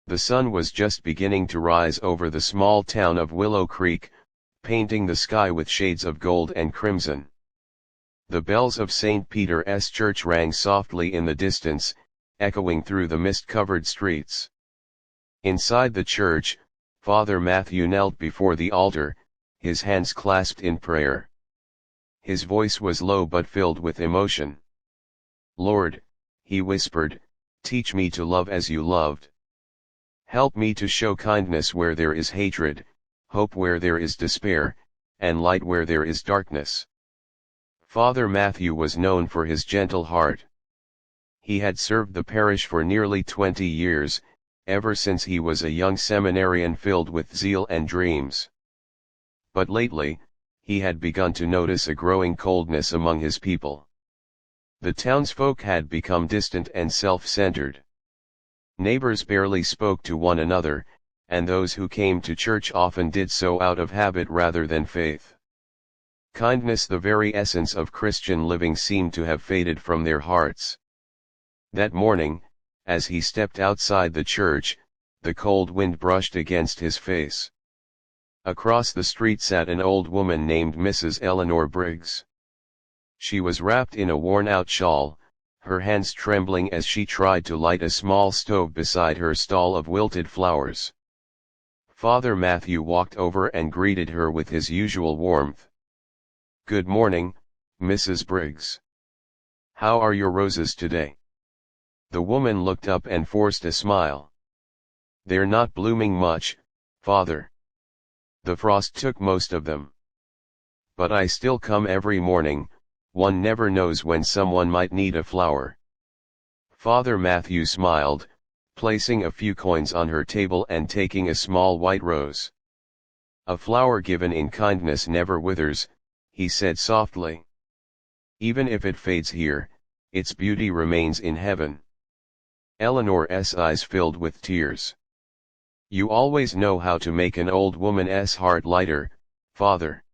The sun was just beginning to rise over the small town of Willow Creek, painting the sky with shades of gold and crimson. The bells of St. Peter's Church rang softly in the distance, echoing through the mist-covered streets. Inside the church, Father Matthew knelt before the altar, his hands clasped in prayer. His voice was low but filled with emotion. "Lord," he whispered, "teach me to love as you loved. Help me to show kindness where there is hatred, hope where there is despair, and light where there is darkness." Father Matthew was known for his gentle heart. He had served the parish for nearly 20 years, ever since he was a young seminarian filled with zeal and dreams. But lately, he had begun to notice a growing coldness among his people. The townsfolk had become distant and self-centered. Neighbors barely spoke to one another, and those who came to church often did so out of habit rather than faith. Kindness, the very essence of Christian living, seemed to have faded from their hearts. That morning, as he stepped outside the church, the cold wind brushed against his face. Across the street sat an old woman named Mrs. Eleanor Briggs. She was wrapped in a worn-out shawl, her hands trembling as she tried to light a small stove beside her stall of wilted flowers. Father Matthew walked over and greeted her with his usual warmth. "Good morning, Mrs. Briggs. How are your roses today?" The woman looked up and forced a smile. "They're not blooming much, Father. The frost took most of them. But I still come every morning, one never knows when someone might need a flower." Father Matthew smiled, placing a few coins on her table and taking a small white rose. "A flower given in kindness never withers," he said softly. "Even if it fades here, its beauty remains in heaven." Eleanor's eyes filled with tears. "You always know how to make an old woman's heart lighter, Father."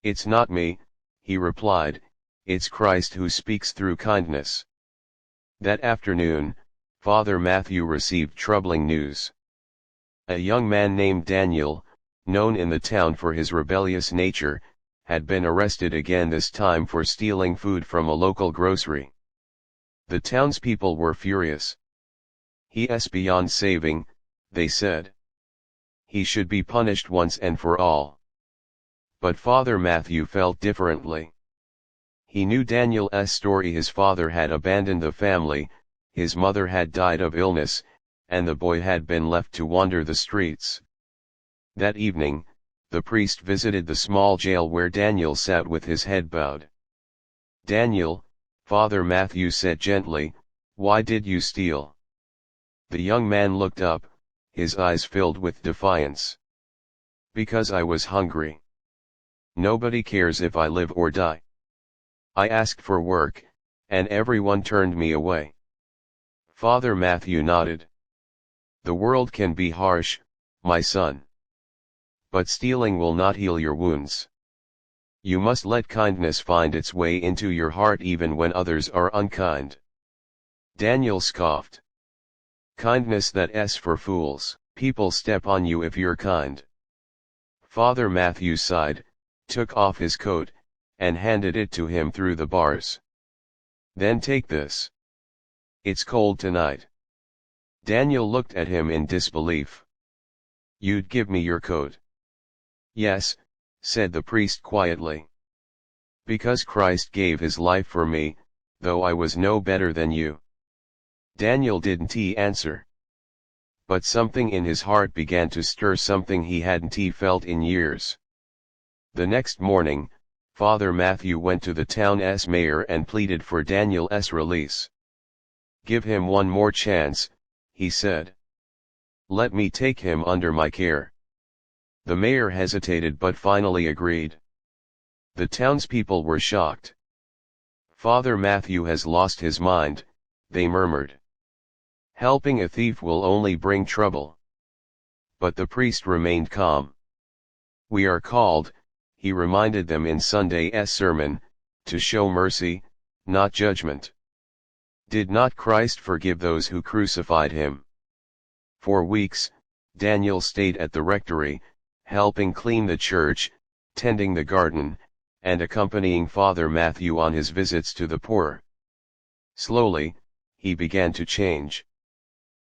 "It's not me," he replied, "it's Christ who speaks through kindness." That afternoon, Father Matthew received troubling news. A young man named Daniel, known in the town for his rebellious nature, had been arrested again, this time for stealing food from a local grocery. The townspeople were furious. "He's beyond saving," they said. "He should be punished once and for all." But Father Matthew felt differently. He knew Daniel's story. His father had abandoned the family, his mother had died of illness, and the boy had been left to wander the streets. That evening, the priest visited the small jail where Daniel sat with his head bowed. "Daniel," Father Matthew said gently, "why did you steal?" The young man looked up, his eyes filled with defiance. "Because I was hungry. Nobody cares if I live or die. I asked for work, and everyone turned me away." Father Matthew nodded. "The world can be harsh, my son. But stealing will not heal your wounds. You must let kindness find its way into your heart even when others are unkind." Daniel scoffed. "Kindness, that's for fools. People step on you if you're kind." Father Matthew sighed, took off his coat, and handed it to him through the bars. "Then take this. It's cold tonight." Daniel looked at him in disbelief. "You'd give me your coat?" "Yes," said the priest quietly. "Because Christ gave his life for me, though I was no better than you." Daniel didn't answer. But something in his heart began to stir, something he hadn't felt in years. The next morning, Father Matthew went to the town's mayor and pleaded for Daniel's release. "Give him one more chance," he said. "Let me take him under my care." The mayor hesitated but finally agreed. The townspeople were shocked. "Father Matthew has lost his mind," they murmured. "Helping a thief will only bring trouble." But the priest remained calm. "We are called," he reminded them in Sunday's sermon, "to show mercy, not judgment. Did not Christ forgive those who crucified him? For weeks, Daniel stayed at the rectory, helping clean the church, tending the garden, and accompanying Father Matthew on his visits to the poor. Slowly, he began to change.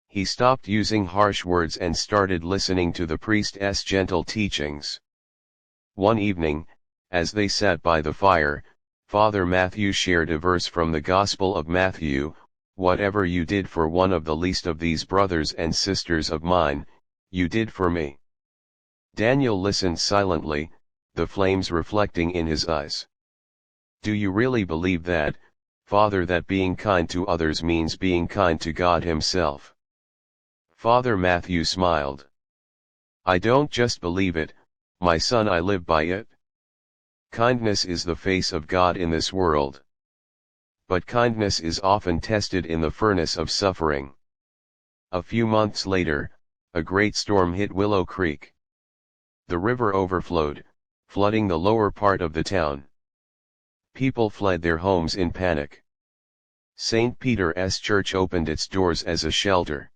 He stopped using harsh words and started listening to the priest's gentle teachings. One evening, as they sat by the fire, Father Matthew shared a verse from the Gospel of Matthew: "Whatever you did for one of the least of these brothers and sisters of mine, you did for me." Daniel listened silently, the flames reflecting in his eyes. "Do you really believe that, Father, that being kind to others means being kind to God Himself?" Father Matthew smiled. "I don't just believe it, my son, I live by it. Kindness is the face of God in this world. But kindness is often tested in the furnace of suffering." A few months later, a great storm hit Willow Creek. The river overflowed, flooding the lower part of the town. People fled their homes in panic. St. Peter's Church opened its doors as a shelter.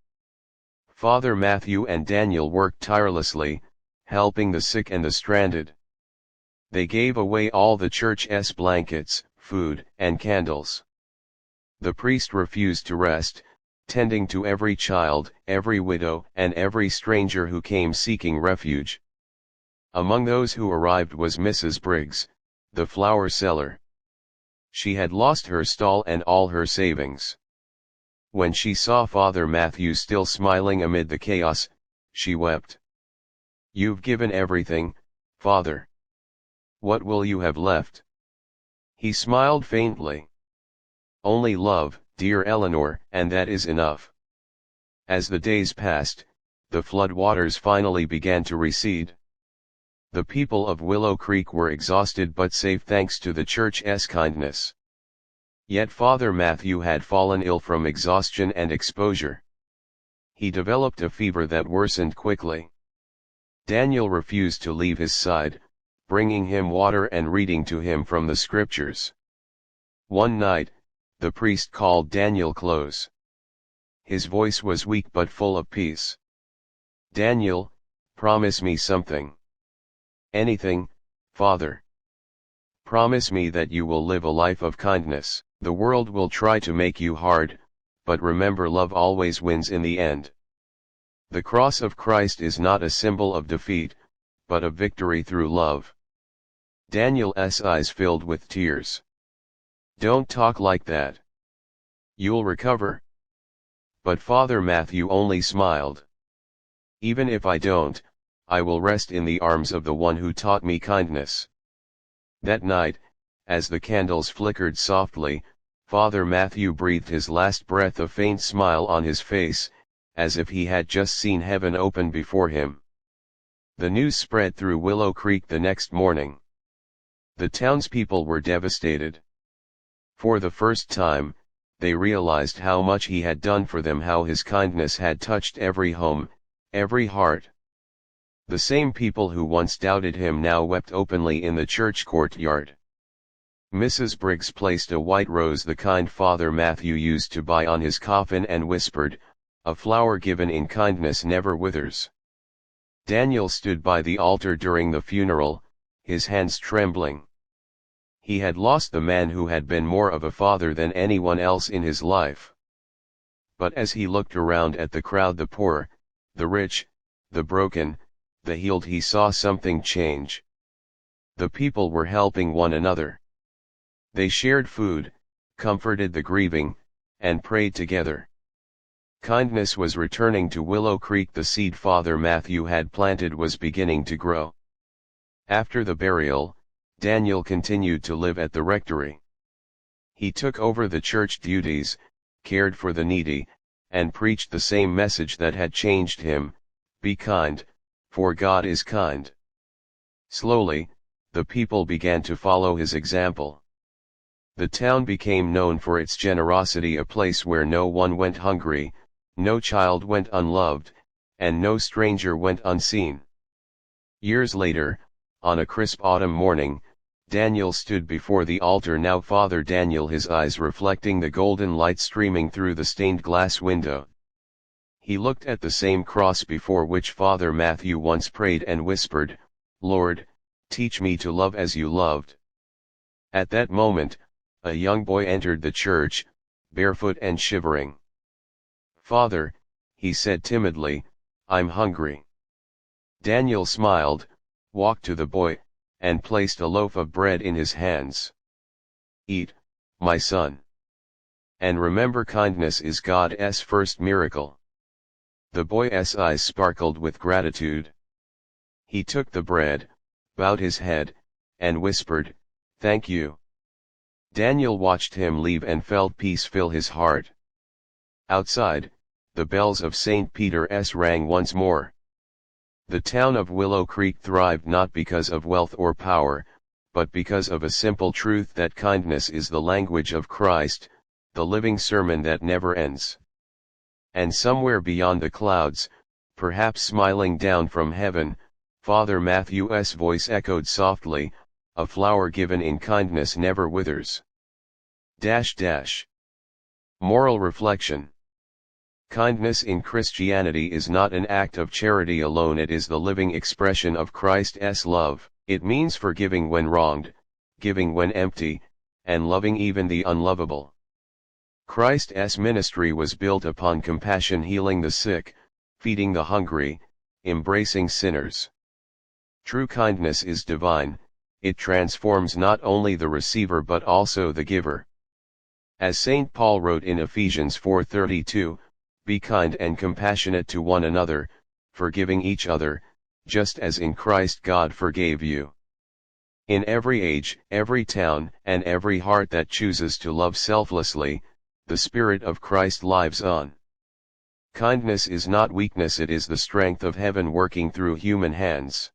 Father Matthew and Daniel worked tirelessly, helping the sick and the stranded. They gave away all the church's blankets, food, and candles. The priest refused to rest, tending to every child, every widow, and every stranger who came seeking refuge. Among those who arrived was Mrs. Briggs, the flower seller. She had lost her stall and all her savings. When she saw Father Matthew still smiling amid the chaos, she wept. "You've given everything, Father. What will you have left?" He smiled faintly. "Only love, dear Eleanor, and that is enough." As the days passed, the flood waters finally began to recede. The people of Willow Creek were exhausted but safe thanks to the church's kindness. Yet Father Matthew had fallen ill from exhaustion and exposure. He developed a fever that worsened quickly. Daniel refused to leave his side, bringing him water and reading to him from the scriptures. One night, the priest called Daniel close. His voice was weak but full of peace. "Daniel, promise me something." "Anything, Father." "Promise me that you will live a life of kindness. The world will try to make you hard, but remember, love always wins in the end. The cross of Christ is not a symbol of defeat, but of victory through love." Daniel's eyes filled with tears. "Don't talk like that. You'll recover." But Father Matthew only smiled. "Even if I don't, I will rest in the arms of the one who taught me kindness." That night, as the candles flickered softly, Father Matthew breathed his last breath, a faint smile on his face, as if he had just seen heaven open before him. The news spread through Willow Creek the next morning. The townspeople were devastated. For the first time, they realized how much he had done for them, how his kindness had touched every home, every heart. The same people who once doubted him now wept openly in the church courtyard. Mrs. Briggs placed a white rose the kind Father Matthew used to buy on his coffin and whispered, "A flower given in kindness never withers." Daniel stood by the altar during the funeral, his hands trembling. He had lost the man who had been more of a father than anyone else in his life. But as he looked around at the crowd, the poor, the rich, the broken, the healed, he saw something change. The people were helping one another. They shared food, comforted the grieving, and prayed together. Kindness was returning to Willow Creek. The seed Father Matthew had planted was beginning to grow. After the burial, Daniel continued to live at the rectory. He took over the church duties, cared for the needy, and preached the same message that had changed him: be kind, for God is kind. Slowly, the people began to follow his example. The town became known for its generosity, a place where no one went hungry, no child went unloved, and no stranger went unseen. Years later, on a crisp autumn morning, Daniel stood before the altar, now Father Daniel, his eyes reflecting the golden light streaming through the stained glass window. He looked at the same cross before which Father Matthew once prayed and whispered, "Lord, teach me to love as you loved." At that moment, a young boy entered the church, barefoot and shivering. "Father," he said timidly, "I'm hungry." Daniel smiled, walked to the boy, and placed a loaf of bread in his hands. "Eat, my son. And remember, kindness is God's first miracle." The boy's eyes sparkled with gratitude. He took the bread, bowed his head, and whispered, "Thank you." Daniel watched him leave and felt peace fill his heart. Outside, the bells of St. Peter's rang once more. The town of Willow Creek thrived not because of wealth or power, but because of a simple truth that kindness is the language of Christ, the living sermon that never ends. And somewhere beyond the clouds, perhaps smiling down from heaven, Father Matthew's voice echoed softly, "A flower given in kindness never withers." Moral reflection. Kindness in Christianity is not an act of charity alone, it is the living expression of Christ's love. It means forgiving when wronged, giving when empty, and loving even the unlovable. Christ's ministry was built upon compassion, healing the sick, feeding the hungry, embracing sinners. True kindness is divine, it transforms not only the receiver but also the giver. As St. Paul wrote in Ephesians 4:32, "Be kind and compassionate to one another, forgiving each other, just as in Christ God forgave you." In every age, every town, and every heart that chooses to love selflessly, the Spirit of Christ lives on. Kindness is not weakness, it is the strength of heaven working through human hands.